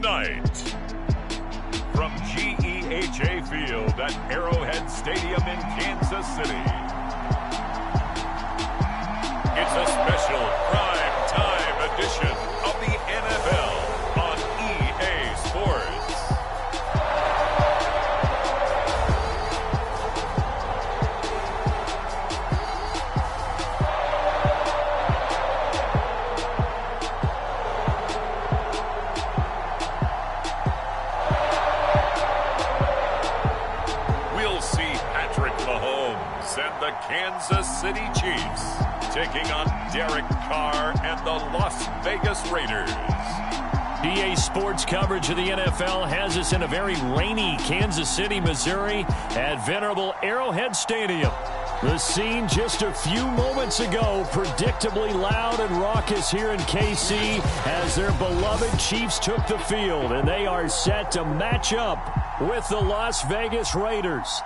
tonight, from GEHA Field at Arrowhead Stadium in Kansas City, it's a special prime time edition of the NFL on EA Sports. And the Kansas City Chiefs taking on Derek Carr and the Las Vegas Raiders. EA Sports coverage of the NFL has us in a very rainy Kansas City, Missouri at venerable Arrowhead Stadium. The scene just a few moments ago, predictably loud and raucous here in KC as their beloved Chiefs took the field, and they are set to match up with the Las Vegas Raiders.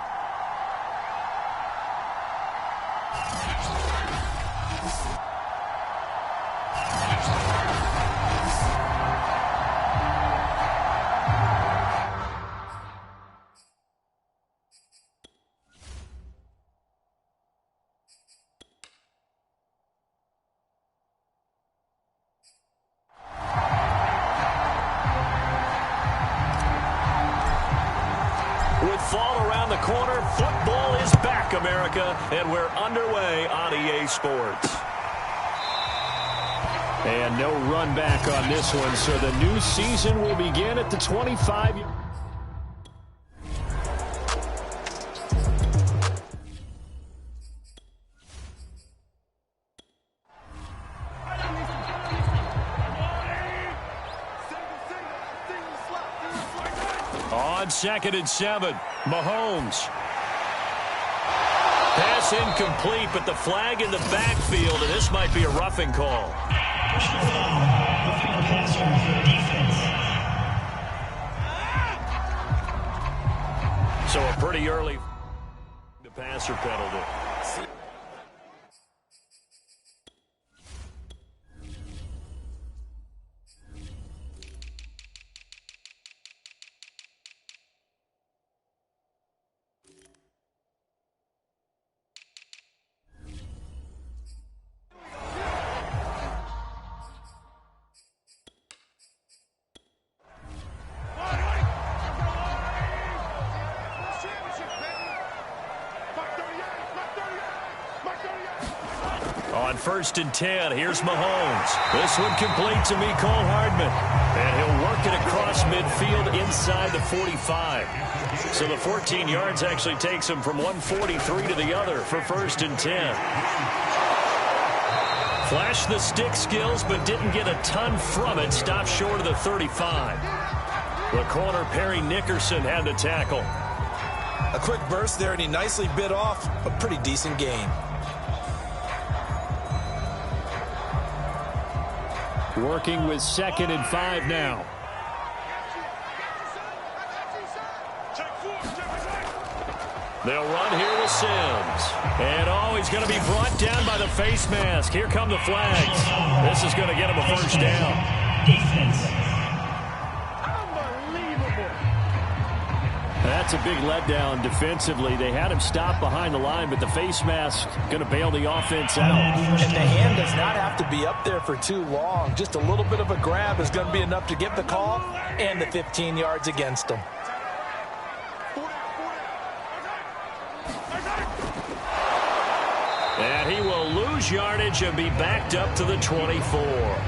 And we're underway on EA Sports. And no run back on this one, so the new season will begin at the 25. On 2nd and 7, Mahomes. Pass incomplete, but the flag in the backfield, and this might be a roughing call. So a pretty early the passer penalty. On 1st and 10, here's Mahomes. This one complete to Mecole Hardman. And he'll work it across midfield inside the 45. So the 14 yards actually takes him from 143 to the other for 1st and 10. Flashed the stick skills, but didn't get a ton from it. Stopped short of the 35. The corner, Perry Nickerson, had the tackle. A quick burst there, and he nicely bit off a pretty decent gain. Working with 2nd and 5 now. They'll run here with Sims. And, he's going to be brought down by the face mask. Here come the flags. This is going to get him a first down. That's a big letdown defensively. They had him stop behind the line, but the face mask going to bail the offense out. And the hand does not have to be up there for too long. Just a little bit of a grab is going to be enough to get the call and the 15 yards against him. And he will lose yardage and be backed up to the 24.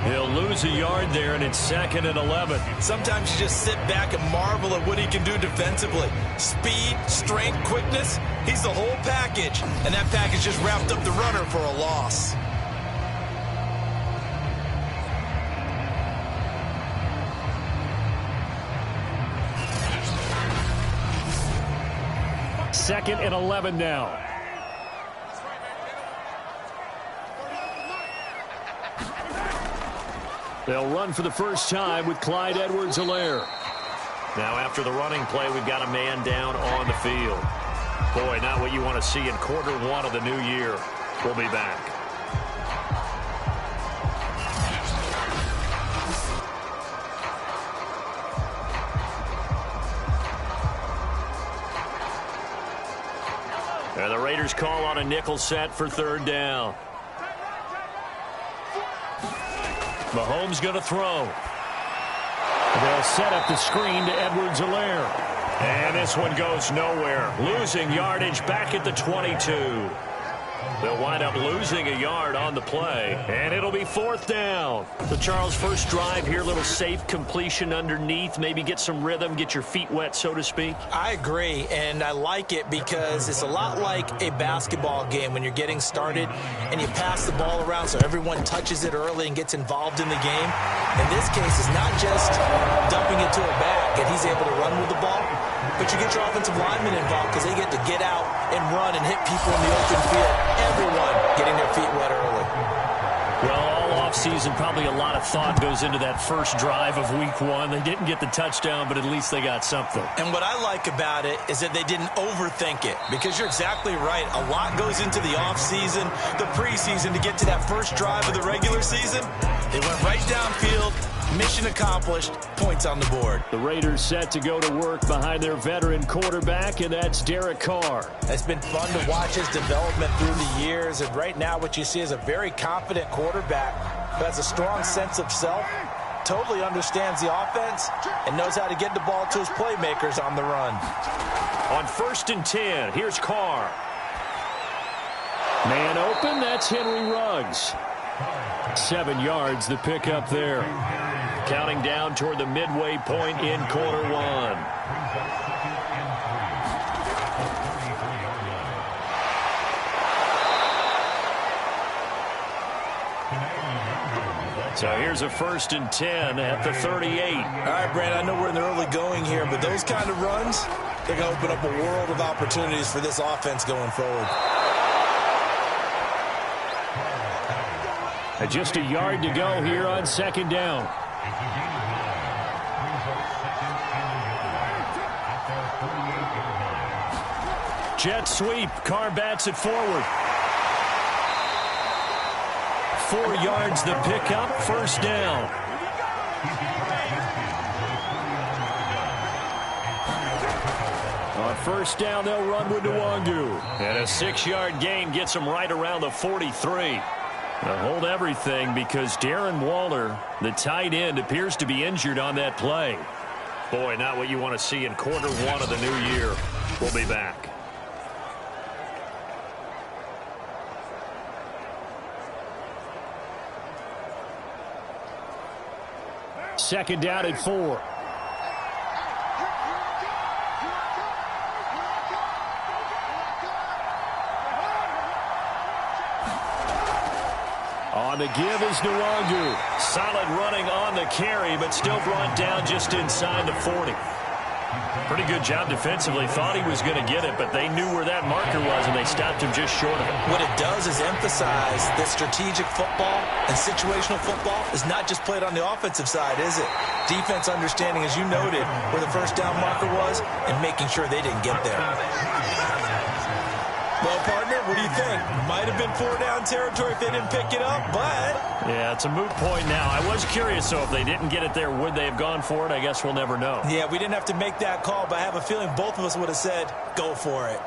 He'll lose a yard there, and it's 2nd and 11. Sometimes you just sit back and marvel at what he can do defensively. Speed, strength, quickness, he's the whole package. And that package just wrapped up the runner for a loss. Second and 11 now. They'll run for the first time with Clyde Edwards-Helaire. Now after the running play, we've got a man down on the field. Boy, not what you want to see in quarter one of the new year. We'll be back. Raiders call on a nickel set for third down. Mahomes going to throw. They'll set up the screen to Edwards-Helaire. And this one goes nowhere. Losing yardage back at the 22. They'll wind up losing a yard on the play, and it'll be fourth down. So, Charles, first drive here, little safe completion underneath, maybe get some rhythm, get your feet wet, so to speak. I agree, and I like it because it's a lot like a basketball game when you're getting started and you pass the ball around so everyone touches it early and gets involved in the game. In this case, it's not just dumping it to a back and he's able to run with the ball, but you get your offensive linemen involved because they get to get out and run and hit people in the open field. Everyone getting their feet wet early. Well, all offseason, probably a lot of thought goes into that first drive of week one. They didn't get the touchdown, but at least they got something. And what I like about it is that they didn't overthink it, because you're exactly right. A lot goes into the offseason, the preseason, to get to that first drive of the regular season. They went right downfield. Mission accomplished. Points on the board. The Raiders set to go to work behind their veteran quarterback, and that's Derek Carr. It's been fun to watch his development through the years, and right now what you see is a very confident quarterback who has a strong sense of self, totally understands the offense, and knows how to get the ball to his playmakers on the run. On 1st and 10, here's Carr. Man open, that's Henry Ruggs. 7 yards, the pickup there. Counting down toward the midway point in quarter one. So here's a 1st and 10 at the 38. All right, Brandon, I know we're in the early going here, but those kind of runs, they're going to open up a world of opportunities for this offense going forward. Just a yard to go here on 2nd down. Jet sweep. Carr bats it forward. 4 yards the pickup. 1st down. On 1st down, they'll run with Nwangu. And a 6-yard gain gets them right around the 43. Now hold everything, because Darren Waller, the tight end, appears to be injured on that play. Boy, not what you want to see in quarter one of the new year. We'll be back. Second down at 4. On the give is Nwangu. Solid running on the carry, but still brought down just inside the 40. Pretty good job defensively. Thought he was going to get it, but they knew where that marker was, and they stopped him just short of it. What it does is emphasize that strategic football and situational football is not just played on the offensive side, is it? Defense understanding, as you noted, where the 1st down marker was and making sure they didn't get there. Well, partner, what do you think? Might have been 4-down territory if they didn't pick it up, but... Yeah, it's a moot point now. I was curious, so if they didn't get it there, would they have gone for it? I guess we'll never know. Yeah, we didn't have to make that call, but I have a feeling both of us would have said, go for it.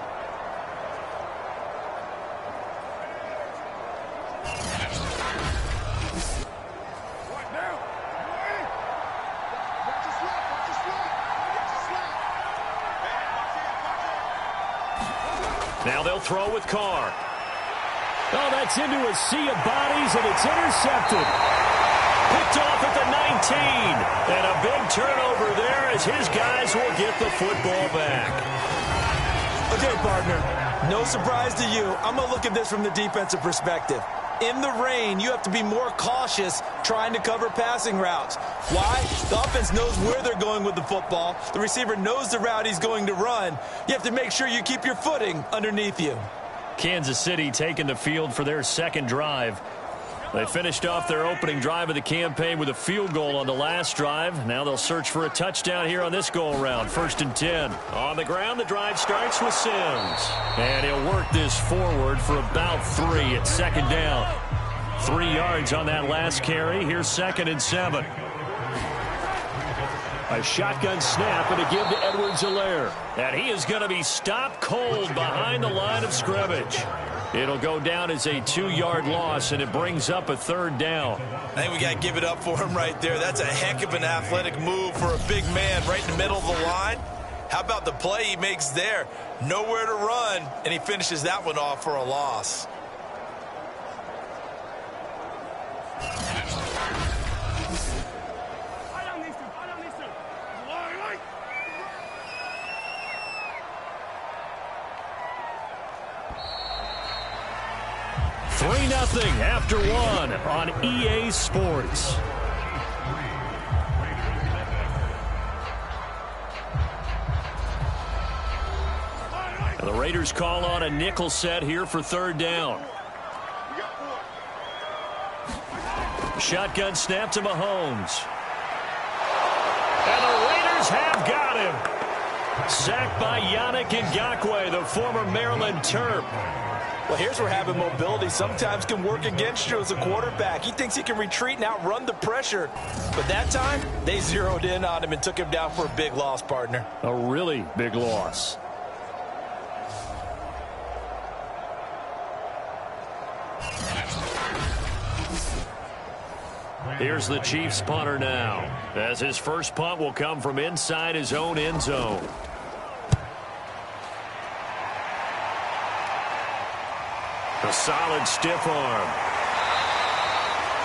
Now they'll throw with Carr. Oh, that's into a sea of bodies, and it's intercepted. Picked off at the 19. And a big turnover there as his guys will get the football back. Okay, partner, no surprise to you. I'm going to look at this from the defensive perspective. In the rain, you have to be more cautious trying to cover passing routes. Why? The offense knows where they're going with the football. The receiver knows the route he's going to run. You have to make sure you keep your footing underneath you. Kansas City taking the field for their 2nd drive. They finished off their opening drive of the campaign with a field goal on the last drive. Now they'll search for a touchdown here on this go-around. 1st and 10. On the ground, the drive starts with Sims. And he'll work this forward for about 3 at 2nd down. 3 yards on that last carry. Here's 2nd and 7. A shotgun snap and a give to Edwards-Helaire. And he is going to be stopped cold behind the line of scrimmage. It'll go down as a 2-yard loss, and it brings up a 3rd down. I think we got to give it up for him right there. That's a heck of an athletic move for a big man right in the middle of the line. How about the play he makes there? Nowhere to run, and he finishes that one off for a loss. Nothing after 1 on EA Sports. And the Raiders call on a nickel set here for 3rd down. Shotgun snap to Mahomes. And the Raiders have got him. Sacked by Yannick Ngakoue, the former Maryland Terp. Well, here's where having mobility sometimes can work against you as a quarterback. He thinks he can retreat and outrun the pressure. But that time, they zeroed in on him and took him down for a big loss, partner. A really big loss. Here's the Chiefs punter now, as his first punt will come from inside his own end zone. A solid stiff arm.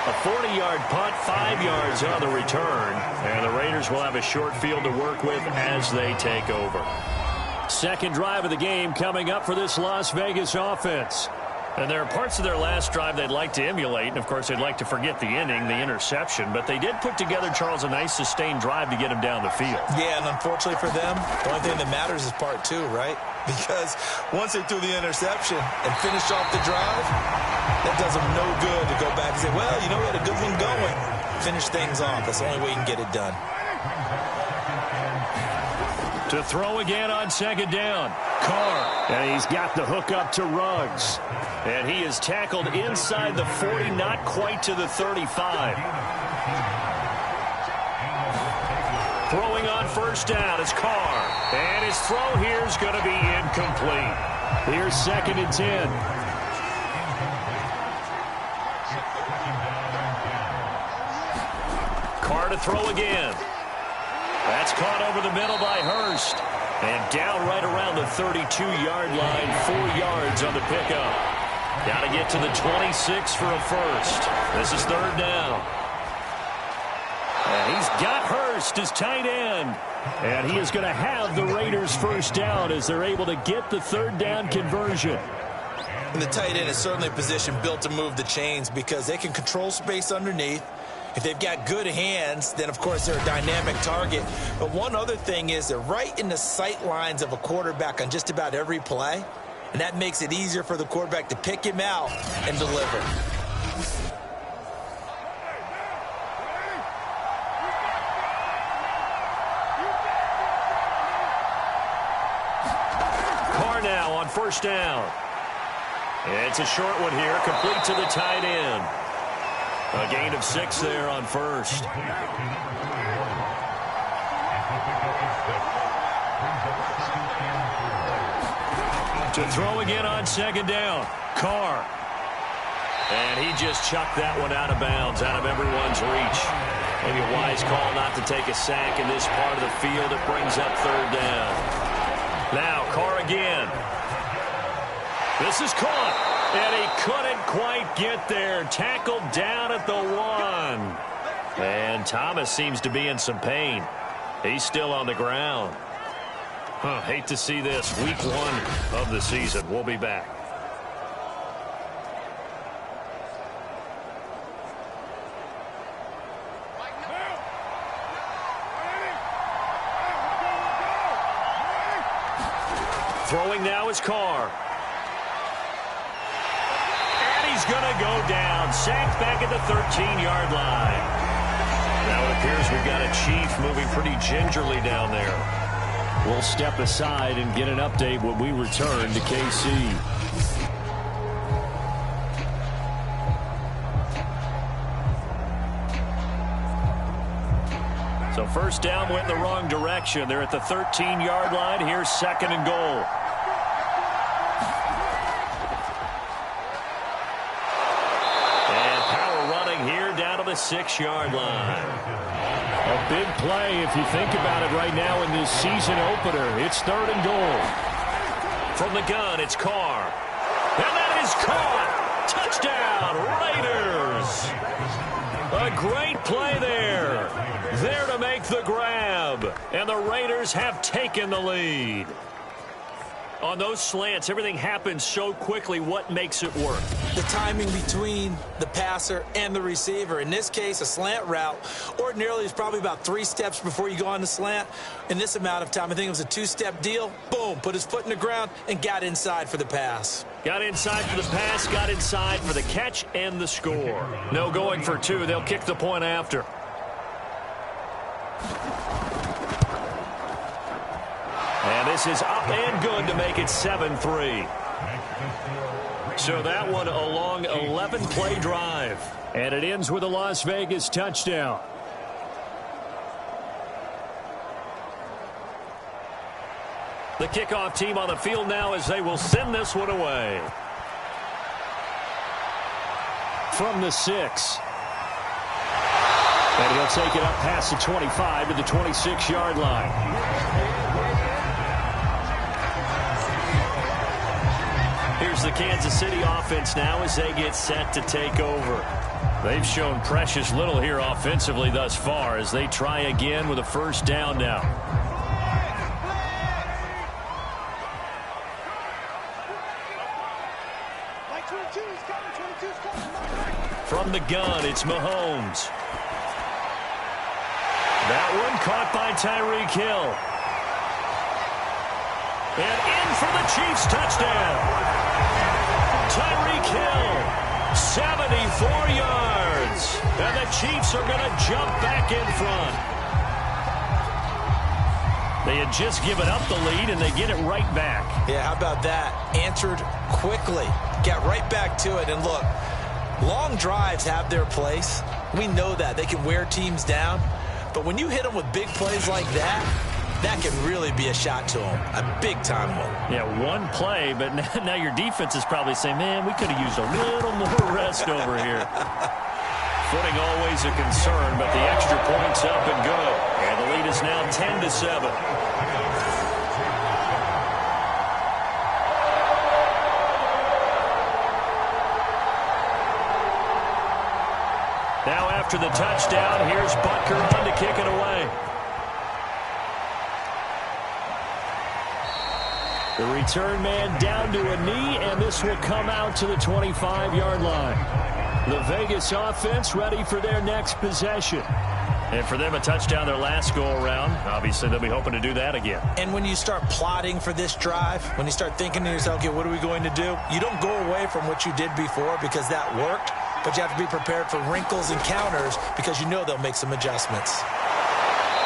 A 40-yard punt, 5 yards on the return. And the Raiders will have a short field to work with as they take over. Second drive of the game coming up for this Las Vegas offense. And there are parts of their last drive they'd like to emulate. And, of course, they'd like to forget the inning, the interception. But they did put together, Charles, a nice sustained drive to get him down the field. Yeah, and unfortunately for them, the only thing that matters is part 2, right? Because once they threw the interception and finished off the drive, that does them no good to go back and say, well, you know, we had a good one going. Finish things off. That's the only way you can get it done. To throw again on 2nd down. Carr. And he's got the hook up to Ruggs. And he is tackled inside the 40, not quite to the 35. Throwing on 1st down is Carr. And his throw here is going to be incomplete. Here's 2nd and 10. Carr to throw again. That's caught over the middle by Hurst. And down right around the 32-yard line, 4 yards on the pickup. Got to get to the 26 for a first. This is 3rd down. And he's got Hurst as tight end. And he is going to have the Raiders' 1st down as they're able to get the 3rd down conversion. And the tight end is certainly a position built to move the chains because they can control space underneath. If they've got good hands, then, of course, they're a dynamic target. But one other thing is they're right in the sight lines of a quarterback on just about every play. And that makes it easier for the quarterback to pick him out and deliver. Carr now on 1st down. It's a short one here, complete to the tight end. A gain of 6 there on 1st. To throw again on 2nd down. Carr. And he just chucked that one out of bounds, out of everyone's reach. Maybe a wise call not to take a sack in this part of the field. It brings up 3rd down. Now Carr again. This is caught. And he couldn't quite get there. Tackled down at the 1. And Thomas seems to be in some pain. He's still on the ground. Hate to see this. Week 1 of the season. We'll be back. Throwing now is Carr. He's going to go down. Sacked back at the 13-yard line. Now it appears we've got a Chief moving pretty gingerly down there. We'll step aside and get an update when we return to KC. So first down went in the wrong direction. They're at the 13-yard line. Here's 2nd and goal. And power running here down to the 6-yard line. A big play if you think about it right now in this season opener. It's 3rd and goal. From the gun, it's Carr. And that is caught. Touchdown, Raiders. A great play there. There to make the grab. And the Raiders have taken the lead. On those slants, everything happens so quickly. What makes it work? The timing between the passer and the receiver. In this case, a slant route ordinarily is probably about 3 steps before you go on the slant. In this amount of time, I think it was a 2-step deal. Boom, put his foot in the ground and got inside for the pass. Got inside for the pass, got inside for the catch and the score. No going for 2. They'll kick the point after. And this is up and good to make it 7-3. So that one a long 11-play drive. And it ends with a Las Vegas touchdown. The kickoff team on the field now as they will send this one away. From the 6. And he'll take it up past the 25 to the 26-yard line. Here's the Kansas City offense now as they get set to take over. They've shown precious little here offensively thus far as they try again with a first down now. From the gun, it's Mahomes. That one caught by Tyreek Hill. And in for the Chiefs touchdown. Tyreek Hill, 74 yards. And the Chiefs are going to jump back in front. They had just given up the lead, and they get it right back. Yeah, how about that? Answered quickly. Got right back to it. And look, long drives have their place. We know that. They can wear teams down. But when you hit them with big plays like that, that can really be a shot to them. A big-time one. Yeah, one play, but now your defense is probably saying, man, we could have used a little more rest over here. Footing always a concern, but the extra point's up and good. And the lead is now 10-7. Now after the touchdown, here's Butker on to kick it away. The return man down to a knee, and this will come out to the 25-yard line. The Vegas offense ready for their next possession. And for them, a touchdown their last go-around. Obviously, they'll be hoping to do that again. And when you start plotting for this drive, when you start thinking to yourself, okay, what are we going to do? You don't go away from what you did before because that worked, but you have to be prepared for wrinkles and counters because you know they'll make some adjustments.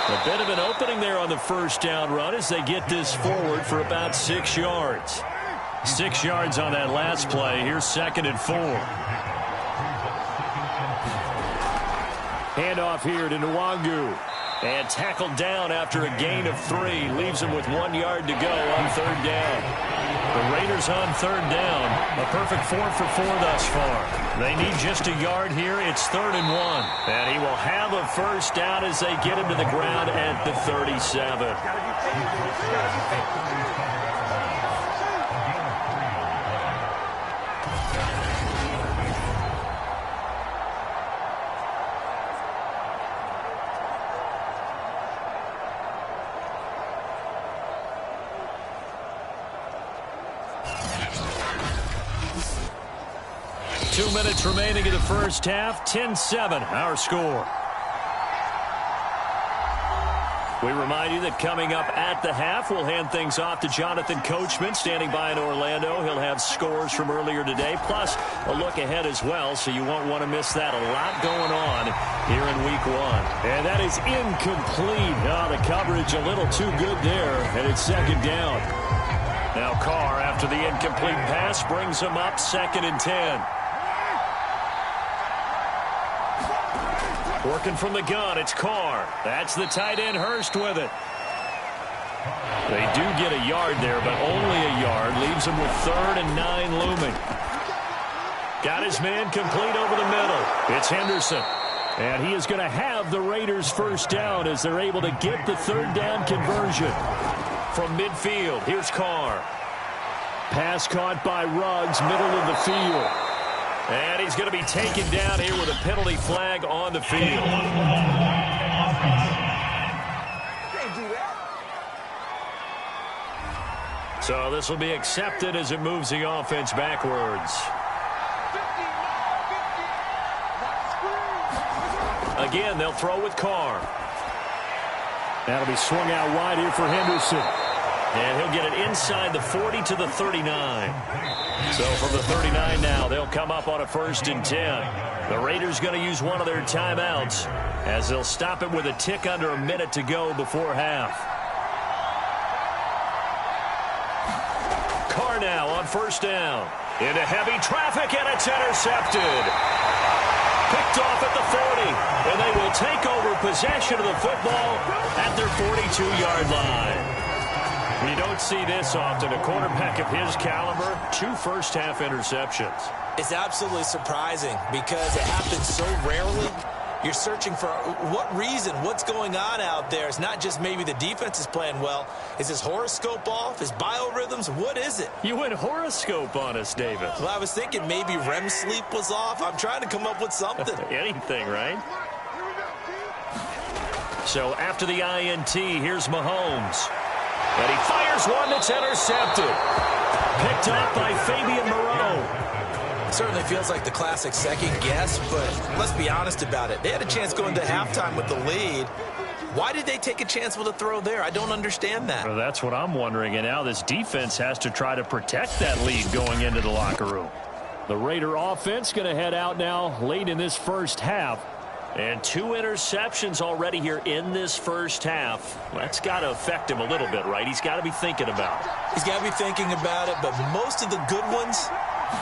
A bit of an opening there on the first down run as they get this forward for about 6 yards. 6 yards on that last play. Here's 2nd and 4. Handoff here to Nwangu. And tackled down after a gain of 3. Leaves him with 1 yard to go on 3rd down. The Raiders on 3rd down. A perfect 4 for 4 thus far. They need just a yard here. It's 3rd and 1. And he will have a first down as they get him to the ground at the 37. 2 minutes remaining in the first half. 10-7, our score. We remind you that coming up at the half, we'll hand things off to Jonathan Coachman, standing by in Orlando. He'll have scores from earlier today, plus a look ahead as well, so you won't want to miss that. A lot going on here in Week 1. And that is incomplete. Oh, the coverage a little too good there, and it's 2nd down. Now Carr, after the incomplete pass, brings him up 2nd and 10. Working from the gun, it's Carr. That's the tight end, Hurst, with it. They do get a yard there, but only a yard. Leaves him with 3rd and 9 looming. Got his man complete over the middle. It's Henderson. And he is going to have the Raiders first down as they're able to get the 3rd down conversion. From midfield, here's Carr. Pass caught by Ruggs, middle of the field. And he's going to be taken down here with a penalty flag on the field. So this will be accepted as it moves the offense backwards. Again, they'll throw with Carr. That'll be swung out wide here for Henderson. And he'll get it inside the 40 to the 39. So from the 39 now, they'll come up on a 1st and 10. The Raiders going to use one of their timeouts as they'll stop it with a tick under a minute to go before half. Carr now on 1st down. Into heavy traffic, and it's intercepted. Picked off at the 40, and they will take over possession of the football at their 42-yard line. You don't see this often. A quarterback of his caliber, 2 first-half interceptions. It's absolutely surprising because it happens so rarely. You're searching for what reason, what's going on out there. It's not just maybe the defense is playing well. Is his horoscope off? His biorhythms? What is it? You went horoscope on us, David. Well, I was thinking maybe REM sleep was off. I'm trying to come up with something. Anything, right? So after the INT, here's Mahomes. And he fires one that's intercepted. Picked up by Fabian Moreau. Certainly feels like the classic second guess, but let's be honest about it. They had a chance going to halftime with the lead. Why did they take a chance with a throw there? I don't understand that. Well, that's what I'm wondering. And now this defense has to try to protect that lead going into the locker room. The Raider offense going to head out now late in this first half. And 2 interceptions already here in this first half. That's got to affect him a little bit, right? He's got to be thinking about it. He's got to be thinking about it, but most of the good ones,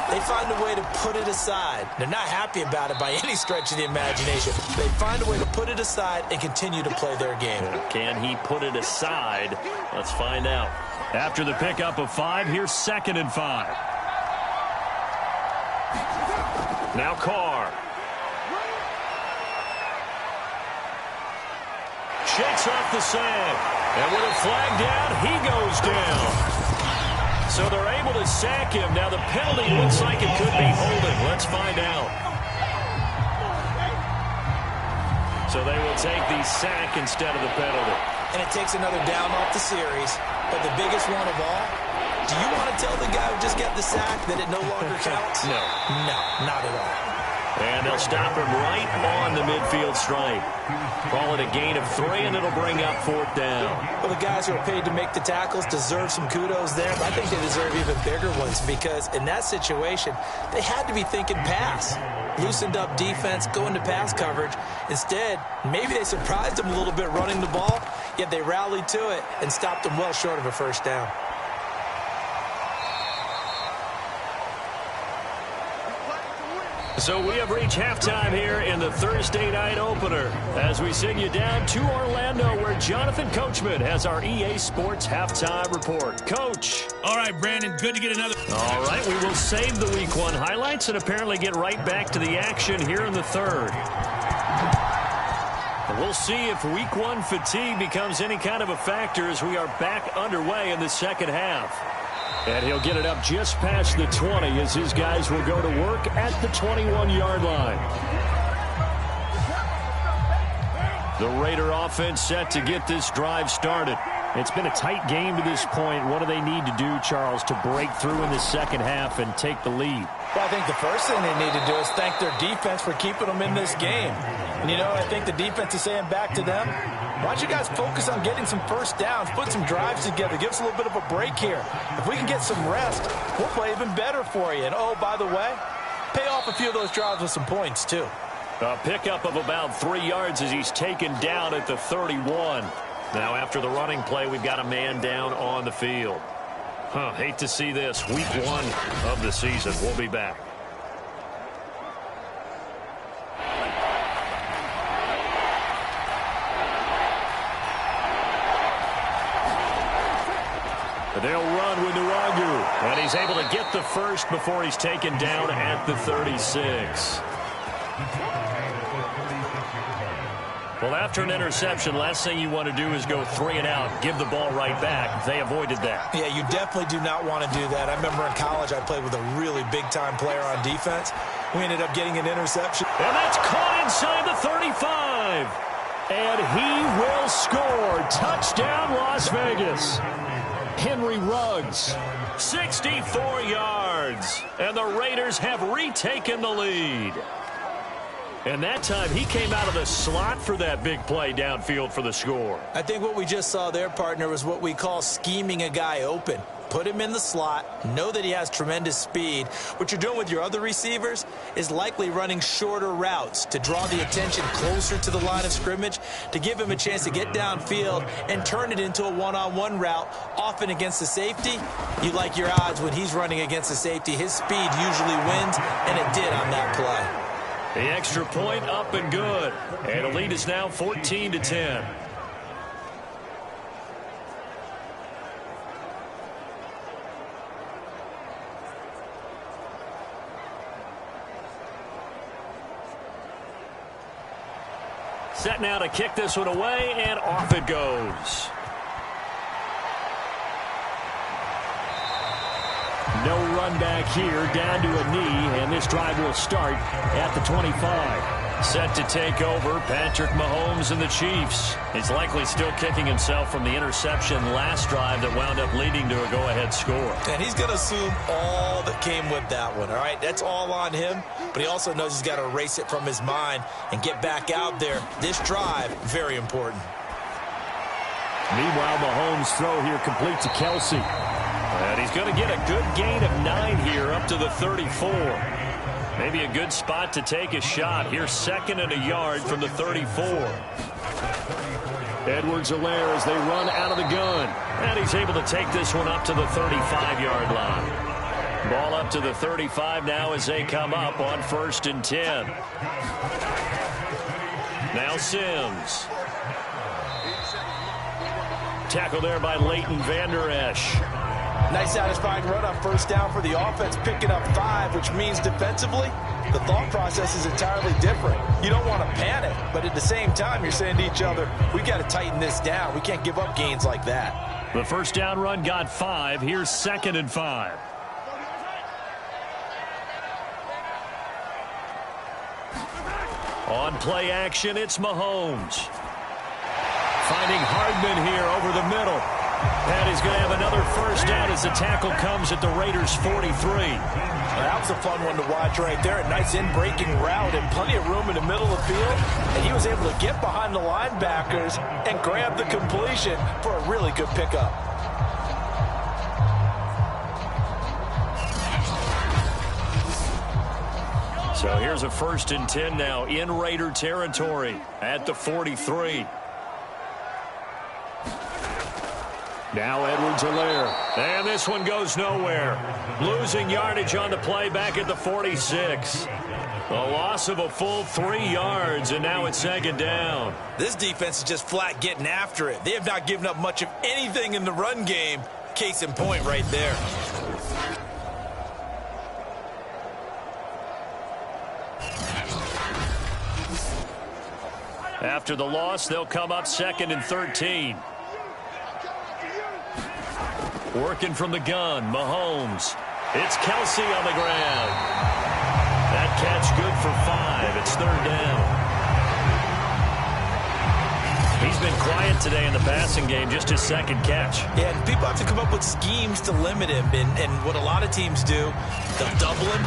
they find a way to put it aside. They're not happy about it by any stretch of the imagination. They find a way to put it aside and continue to play their game. Can he put it aside? Let's find out. After the pickup of 5, here's 2nd and 5. Now Carr. Shakes off the sand. And with a flag down, he goes down. So they're able to sack him. Now the penalty looks like it could be holding. Let's find out. So they will take the sack instead of the penalty. And it takes another down off the series. But the biggest one of all, do you want to tell the guy who just got the sack that it no longer counts? No. No, not at all. And they'll stop him right on the midfield stripe. Call it a gain of 3, and it'll bring up 4th down. Well, the guys who are paid to make the tackles deserve some kudos there, but I think they deserve even bigger ones because in that situation, they had to be thinking pass. Loosened up defense, going to pass coverage. Instead, maybe they surprised them a little bit running the ball, yet they rallied to it and stopped them well short of a first down. So we have reached halftime here in the Thursday night opener as we send you down to Orlando where Jonathan Coachman has our EA Sports halftime report. Coach. All right, Brandon, good to get another. All right, we will save the Week 1 highlights and apparently get right back to the action here in the third. We'll see if Week 1 fatigue becomes any kind of a factor as we are back underway in the second half. And he'll get it up just past the 20 as his guys will go to work at the 21-yard line. The Raider offense set to get this drive started. It's been a tight game to this point. What do they need to do, Charles, to break through in the second half and take the lead? Well, I think the first thing they need to do is thank their defense for keeping them in this game. And, you know, I think the defense is saying back to them, why don't you guys focus on getting some first downs, put some drives together, give us a little bit of a break here. If we can get some rest, we'll play even better for you. And, oh, by the way, pay off a few of those drives with some points, too. A pickup of about 3 yards as he's taken down at the 31. Now, after the running play, we've got a man down on the field. Hate to see this. Week 1 of the season. We'll be back. They'll run with Nwangu, and he's able to get the first before he's taken down at the 36. Well, after an interception, last thing you want to do is go 3 and out, give the ball right back. They avoided that. Yeah, you definitely do not want to do that. I remember in college I played with a really big-time player on defense. We ended up getting an interception. And that's caught inside the 35. And he will score. Touchdown, Las Vegas. Henry Ruggs, 64 yards. And the Raiders have retaken the lead. And that time, he came out of the slot for that big play downfield for the score. I think what we just saw there, partner, was what we call scheming a guy open. Put him in the slot, know that he has tremendous speed. What you're doing with your other receivers is likely running shorter routes to draw the attention closer to the line of scrimmage, to give him a chance to get downfield and turn it into a one-on-one route, often against the safety. You like your odds when he's running against the safety. His speed usually wins, and it did on that play. The extra point up and good. And the lead is now 14-10. Set now to kick this one away, and off it goes. No run back here, down to a knee, and this drive will start at the 25. Set to take over, Patrick Mahomes and the Chiefs. He's likely still kicking himself from the interception last drive that wound up leading to a go-ahead score. And he's going to assume all that came with that one, all right? That's all on him, but he also knows he's got to erase it from his mind and get back out there. This drive, very important. Meanwhile, Mahomes' throw here complete to Kelsey. And he's going to get a good gain of 9 here up to the 34. Maybe a good spot to take a shot. Here's 2nd and a yard from the 34. Edwards-Helaire as they run out of the gun. And he's able to take this one up to the 35-yard line. Ball up to the 35 now as they come up on 1st and 10. Now Sims. Tackle there by Leighton Vander Esch. Nice satisfying run on 1st down for the offense, picking up 5, which means defensively, the thought process is entirely different. You don't want to panic, but at the same time, you're saying to each other, we got to tighten this down. We can't give up gains like that. The 1st down run got 5. Here's 2nd and 5. On play action, it's Mahomes. Finding Hardman here over the middle. And he's going to have another 1st down as the tackle comes at the Raiders' 43. That was a fun one to watch right there. A nice in-breaking route and plenty of room in the middle of the field. And he was able to get behind the linebackers and grab the completion for a really good pickup. So here's a 1st and 10 now in Raider territory at the 43. Now Edwards-Helaire. And this one goes nowhere. Losing yardage on the play back at the 46. A loss of a full 3 yards, and now it's 2nd down. This defense is just flat getting after it. They have not given up much of anything in the run game. Case in point right there. After the loss, they'll come up 2nd and 13. Working from the gun, Mahomes. It's Kelsey on the ground. That catch good for 5. It's 3rd down. He's been quiet today in the passing game, just his 2nd catch. Yeah, and people have to come up with schemes to limit him. And what a lot of teams do, they'll double him,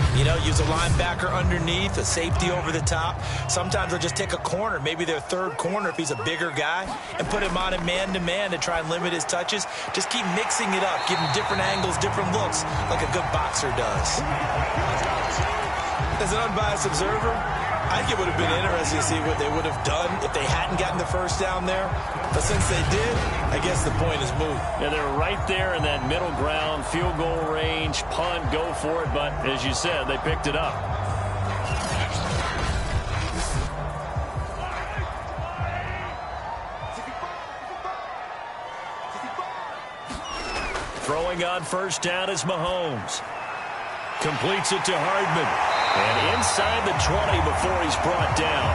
use a linebacker underneath, a safety over the top. Sometimes they'll just take a corner, maybe their 3rd corner if he's a bigger guy, and put him on a man-to-man to try and limit his touches. Just keep mixing it up, give him different angles, different looks, like a good boxer does. As an unbiased observer, I think it would have been interesting to see what they would have done if they hadn't gotten the 1st down there. But since they did, I guess the point is moot. Yeah, they're right there in that middle ground, field goal range, punt, go for it. But as you said, they picked it up. Throwing on first down is Mahomes. Completes it to Hardman. And inside the 20 before he's brought down.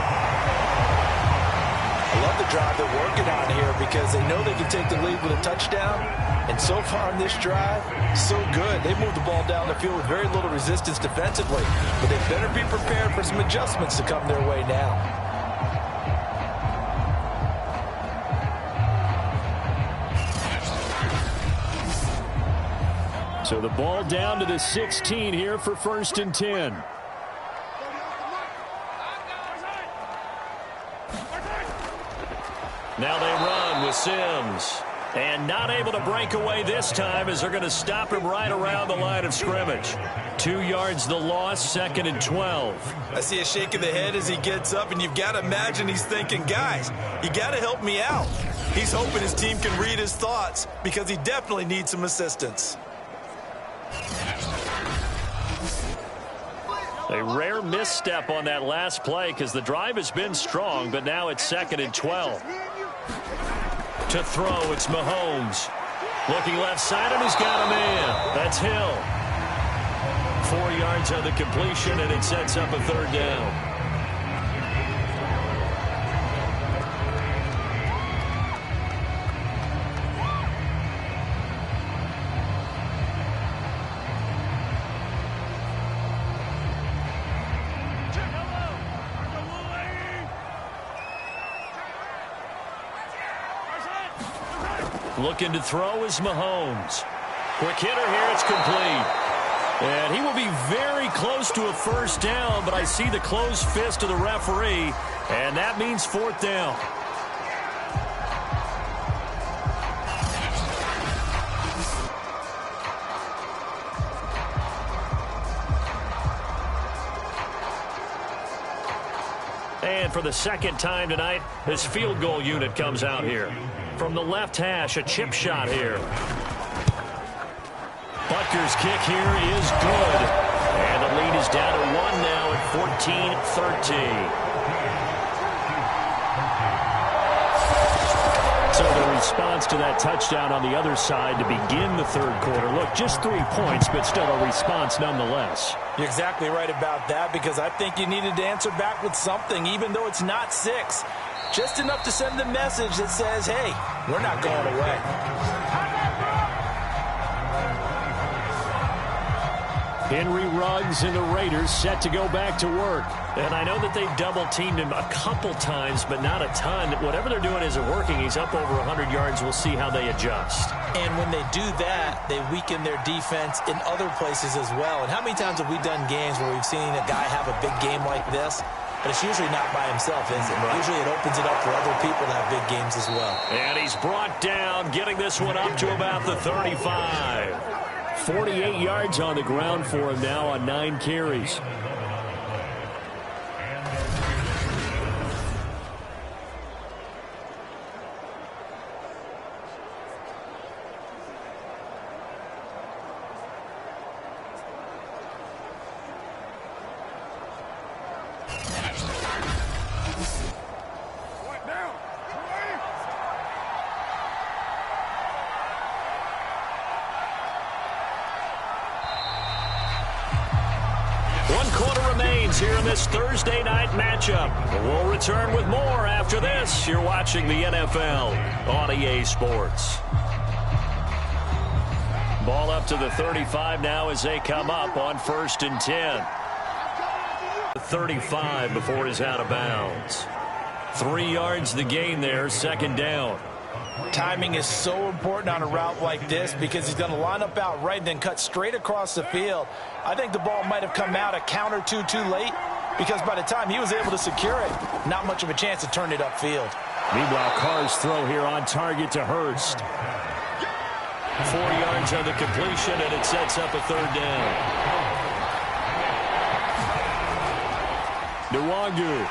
I love the drive they're working on here because they know they can take the lead with a touchdown. And so far on this drive, so good. They moved the ball down the field with very little resistance defensively. But they better be prepared for some adjustments to come their way now. So the ball down to the 16 here for 1st and 10. Now they run with Sims. And not able to break away this time as they're going to stop him right around the line of scrimmage. 2 yards the loss, 2nd and 12. I see a shake of the head as he gets up, and you've got to imagine he's thinking, guys, you got to help me out. He's hoping his team can read his thoughts because he definitely needs some assistance. A rare misstep on that last play because the drive has been strong, but now it's 2nd and 12. To throw, it's Mahomes. Looking left side, and he's got a man. That's Hill. 4 yards on the completion, and it sets up a 3rd down. Looking to throw is Mahomes. Quick hitter here, it's complete. And he will be very close to a 1st down, but I see the closed fist of the referee, and that means 4th down. And for the 2nd time tonight, his field goal unit comes out here. From the left hash, a chip shot here. Butker's kick here is good. And the lead is down to 1 now at 14-13. So the response to that touchdown on the other side to begin the 3rd quarter. Look, just 3 points, but still a response nonetheless. You're exactly right about that because I think you needed to answer back with something, even though it's not 6. Just enough to send the message that says, hey, we're not going away. Henry Ruggs and the Raiders set to go back to work. And I know that they've double-teamed him a couple times, but not a ton. Whatever they're doing isn't working. He's up over 100 yards. We'll see how they adjust. And when they do that, they weaken their defense in other places as well. And how many times have we done games where we've seen a guy have a big game like this? But it's usually not by himself, is it? Right. Usually it opens it up for other people to have big games as well. And he's brought down, getting this one up to about the 35. 48 yards on the ground for him now on 9 carries. Here in this Thursday night matchup. We'll return with more after this. You're watching the NFL on EA Sports. Ball up to the 35 now as they come up on 1st and 10. 35 before he's out of bounds. 3 yards the gain there, 2nd down. Timing is so important on a route like this because he's going to line up out right and then cut straight across the field. I think the ball might have come out a count or two too late because by the time he was able to secure it, not much of a chance to turn it upfield. Meanwhile, Carr's throw here on target to Hurst. 4 yards on the completion, and it sets up a 3rd down. Nwangu.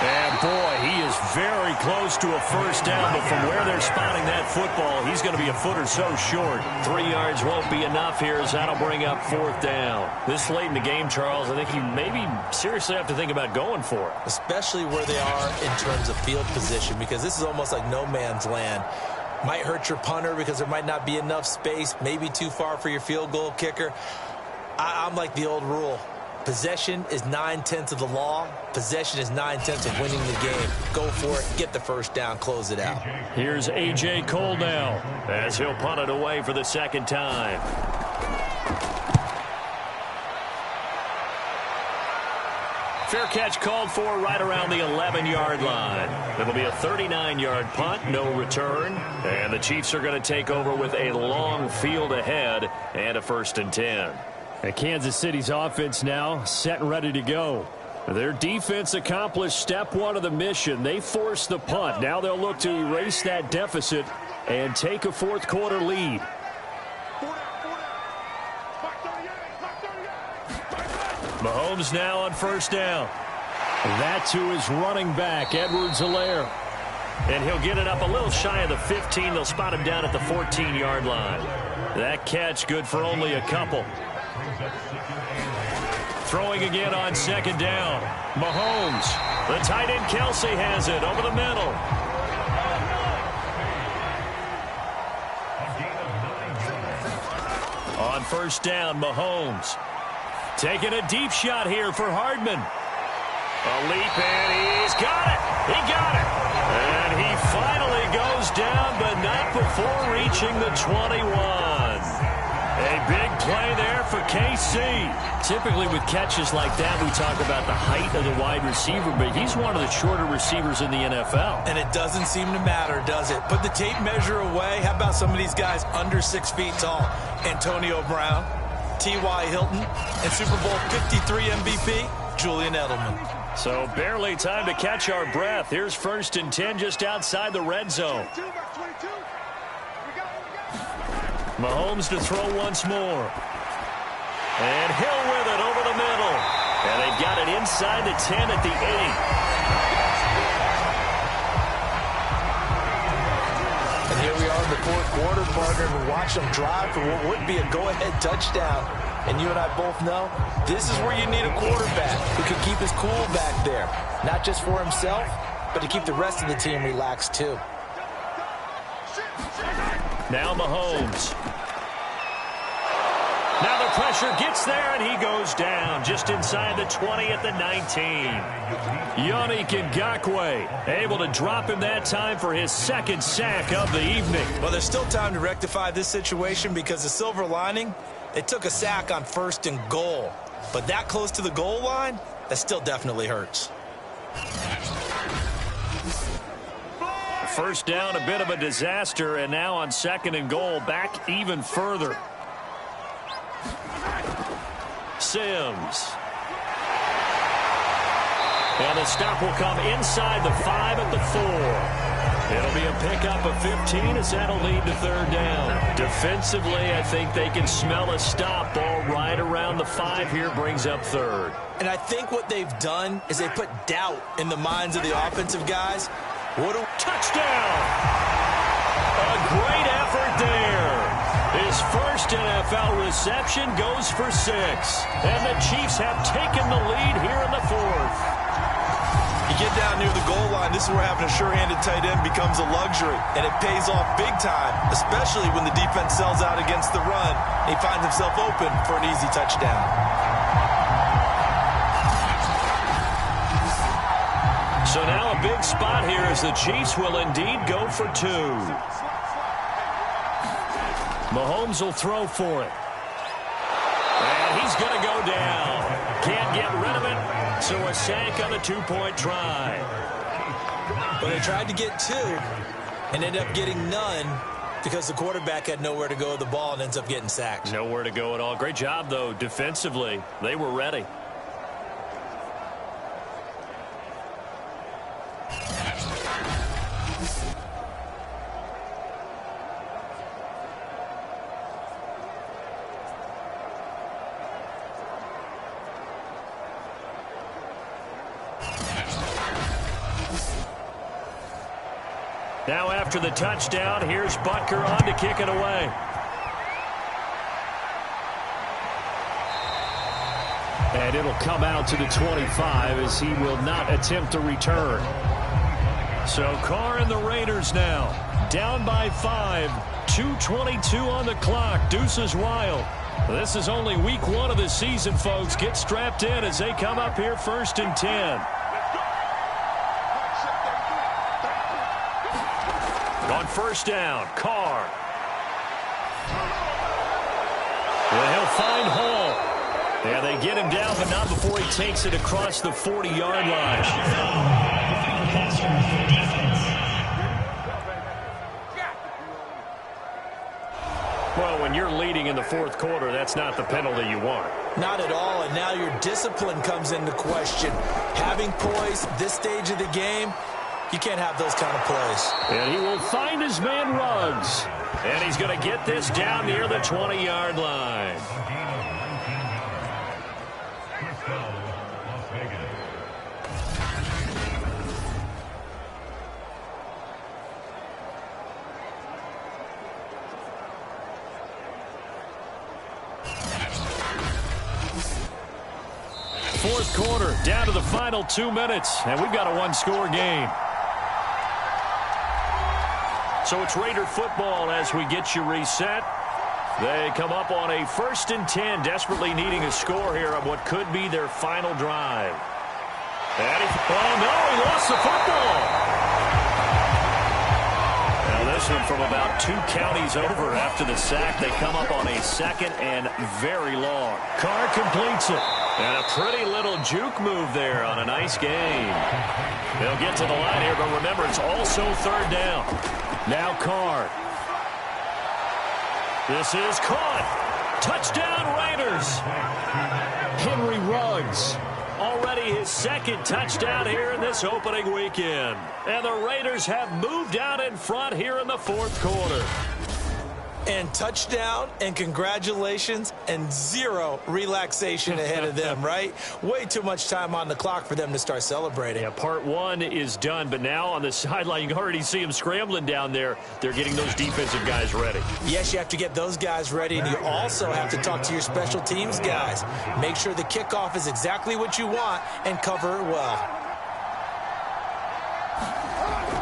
And, boy, he is very close to a 1st down, but from where they're spotting that football, he's going to be a foot or so short. 3 yards won't be enough here as that'll bring up 4th down. This late in the game, Charles, I think you maybe seriously have to think about going for it. Especially where they are in terms of field position, because this is almost like no man's land. Might hurt your punter because there might not be enough space, maybe too far for your field goal kicker. I'm like the old rule. Possession is 9/10 of the law. Possession is 9/10 of winning the game. Go for it. Get the first down. Close it out. Here's A.J. Cole now as he'll punt it away for the second time. Fair catch called for right around the 11-yard line. It'll be a 39-yard punt, no return. And the Chiefs are going to take over with a long field ahead and a 1st and 10. And Kansas City's offense now set and ready to go. Their defense accomplished step one of the mission. They forced the punt. Now they'll look to erase that deficit and take a fourth quarter lead. Mahomes now on 1st down. That to his running back, Edwards-Helaire. And he'll get it up a little shy of the 15. They'll spot him down at the 14-yard line. That catch good for only a couple. Throwing again on 2nd down. Mahomes. The tight end Kelsey has it over the middle. On 1st down, Mahomes. Taking a deep shot here for Hardman. A leap, and he's got it. He got it. And he finally goes down, but not before reaching the 21. A big play there for KC. Typically with catches like that, we talk about the height of the wide receiver, but he's one of the shorter receivers in the NFL. And it doesn't seem to matter, does it? Put the tape measure away. How about some of these guys under 6 feet tall? Antonio Brown, T.Y. Hilton, and Super Bowl 53 MVP, Julian Edelman. So barely time to catch our breath. Here's 1st and 10 just outside the red zone. Mahomes to throw once more. And Hill with it over the middle. And they've got it inside the 10 at the 8. And here we are in the fourth quarter, partner, and watch them drive for what would be a go-ahead touchdown. And you and I both know this is where you need a quarterback who can keep his cool back there. Not just for himself, but to keep the rest of the team relaxed too. Now Mahomes. Now the pressure gets there, and he goes down just inside the 20 at the 19. Yannick Ngakoue able to drop him that time for his 2nd sack of the evening. Well, there's still time to rectify this situation because the silver lining, they took a sack on 1st and goal. But that close to the goal line, that still definitely hurts. 1st down, a bit of a disaster, and now on 2nd and goal, back even further. Sims. And the stop will come inside the 5 at the 4. It'll be a pickup of 15 as that'll lead to 3rd down. Defensively, I think they can smell a stop. Ball right around the 5 here brings up 3rd. And I think what they've done is they put doubt in the minds of the offensive guys. What a touchdown! A great effort there. His first NFL reception goes for 6. And the Chiefs have taken the lead here in the 4th. You get down near the goal line, this is where having a sure-handed tight end becomes a luxury. And it pays off big time, especially when the defense sells out against the run. And he finds himself open for an easy touchdown. So now a big spot here as the Chiefs will indeed go for 2. Mahomes will throw for it. And he's going to go down. Can't get rid of it, so a sack on the 2-point try. But they tried to get 2 and ended up getting none because the quarterback had nowhere to go with the ball and ends up getting sacked. Nowhere to go at all. Great job, though, defensively. They were ready. Now after the touchdown, here's Butker on to kick it away. And it'll come out to the 25 as he will not attempt to return. So Carr and the Raiders now down by 5. 2:22 on the clock. Deuces wild. This is only week 1 of the season, folks. Get strapped in as they come up here 1st and 10. On 1st down, Carr. Well, he'll find Hall. Yeah, they get him down, but not before he takes it across the 40-yard line. Well, when you're leading in the 4th quarter, that's not the penalty you want. Not at all, and now your discipline comes into question. Having poise this stage of the game, you can't have those kind of plays. And he will find his man Ruggs. And he's going to get this down near the 20-yard line. Fourth quarter, down to the final 2 minutes, and we've got a one-score game. So it's Raider football as we get you reset. They come up on a 1st and 10, desperately needing a score here on what could be their final drive. And oh no, he lost the football. Now this one from about 2 counties over after the sack. They come up on a 2nd and very long. Carr completes it. And a pretty little juke move there on a nice game. They'll get to the line here, but remember, it's also 3rd down. Now Carr. This is caught. Touchdown Raiders. Henry Ruggs. Already his 2nd touchdown here in this opening weekend. And the Raiders have moved out in front here in the 4th quarter. And touchdown, and congratulations, and 0 relaxation ahead of them, right? Way too much time on the clock for them to start celebrating. Yeah, part 1 is done, but now on the sideline, you can already see them scrambling down there. They're getting those defensive guys ready. Yes, you have to get those guys ready, and you also have to talk to your special teams guys. Make sure the kickoff is exactly what you want and cover it well.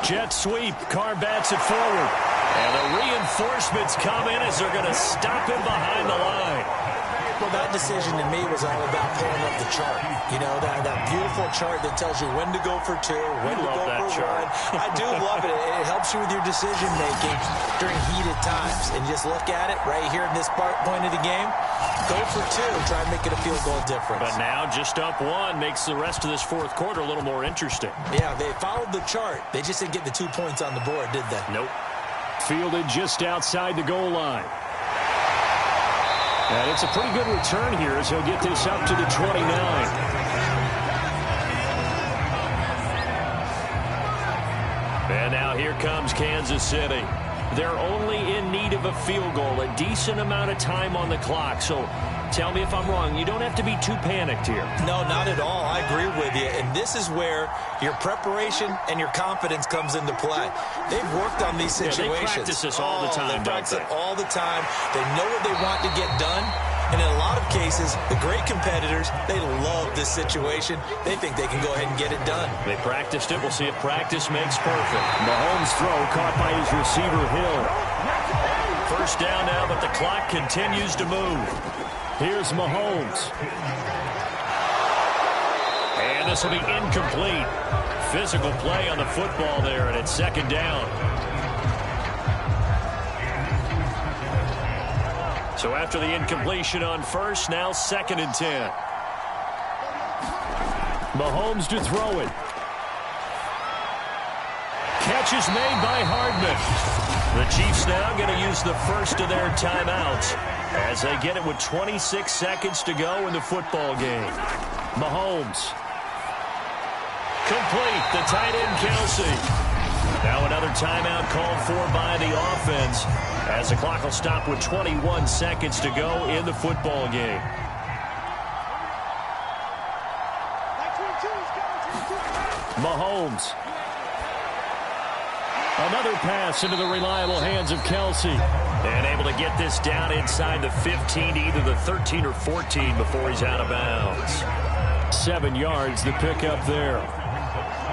Jet sweep. Carr bats it forward. And the reinforcements come in as they're going to stop him behind the line. Well, that decision to me was all about pulling up the chart. You know, that beautiful chart that tells you when to go for 2, when to go for 1. I do love it. It helps you with your decision-making during heated times. And just look at it right here in this point of the game. Go for 2. Try and make it a field goal difference. But now just up 1 makes the rest of this 4th quarter a little more interesting. Yeah, they followed the chart. They just didn't get the 2 points on the board, did they? Nope. Fielded just outside the goal line. And it's a pretty good return here as he'll get this up to the 29. And now here comes Kansas City. They're only in need of a field goal, a decent amount of time on the clock. So tell me if I'm wrong. You don't have to be too panicked here. No, not at all. I agree with you. And this is where your preparation and your confidence comes into play. They've worked on these situations. Yeah, they practice this all the time, They practice don't they? it all the time. They know what they want to get done. And in a lot of cases, the great competitors, they love this situation. They think they can go ahead and get it done. They practiced it. We'll see if practice makes perfect. Mahomes' throw caught by his receiver, Hill. 1st down now, but the clock continues to move. Here's Mahomes. And this will be incomplete. Physical play on the football there, and it's 2nd down. So after the incompletion on 1st, now 2nd and 10. Mahomes to throw it. Catch is made by Hardman. The Chiefs now going to use the 1st of their timeouts as they get it with 26 seconds to go in the football game. Mahomes. Complete. The tight end, Kelsey. Now another timeout called for by the offense as the clock will stop with 21 seconds to go in the football game. Mahomes. Another pass into the reliable hands of Kelsey. And able to get this down inside the 15 to either the 13 or 14 before he's out of bounds. 7 yards the pickup there.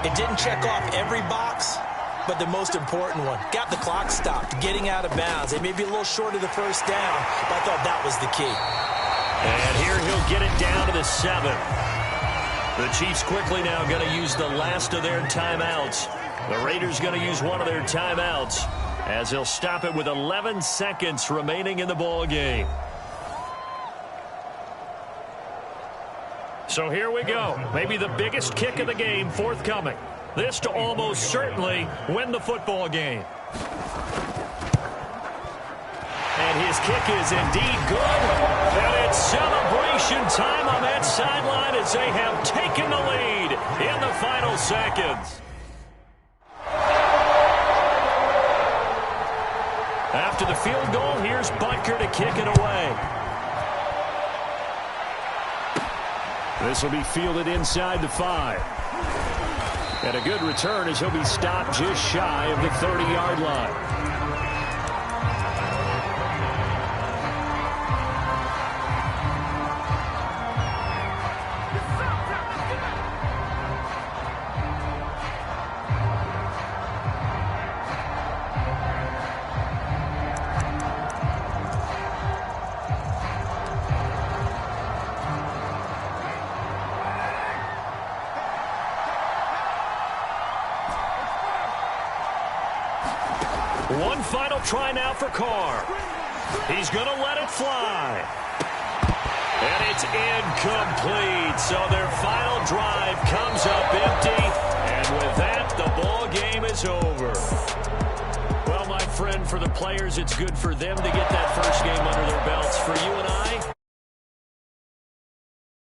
It didn't check off every box, but the most important one. Got the clock stopped, getting out of bounds. They may be a little short of the first down, but I thought that was the key. And here he'll get it down to the 7. The Chiefs quickly now going to use the last of their timeouts. The Raiders going to use one of their timeouts as they'll stop it with 11 seconds remaining in the ball game. So here we go. Maybe the biggest kick of the game forthcoming. This to almost certainly win the football game. And his kick is indeed good. And it's celebration time on that sideline as they have taken the lead in the final seconds. After the field goal, here's Butker to kick it away. This will be fielded inside the 5. And a good return as he'll be stopped just shy of the 30-yard line. One final try now for Carr. He's going to let it fly. And it's incomplete. So their final drive comes up empty. And with that, the ball game is over. Well, my friend, for the players, it's good for them to get that first game under their belts. For you and I,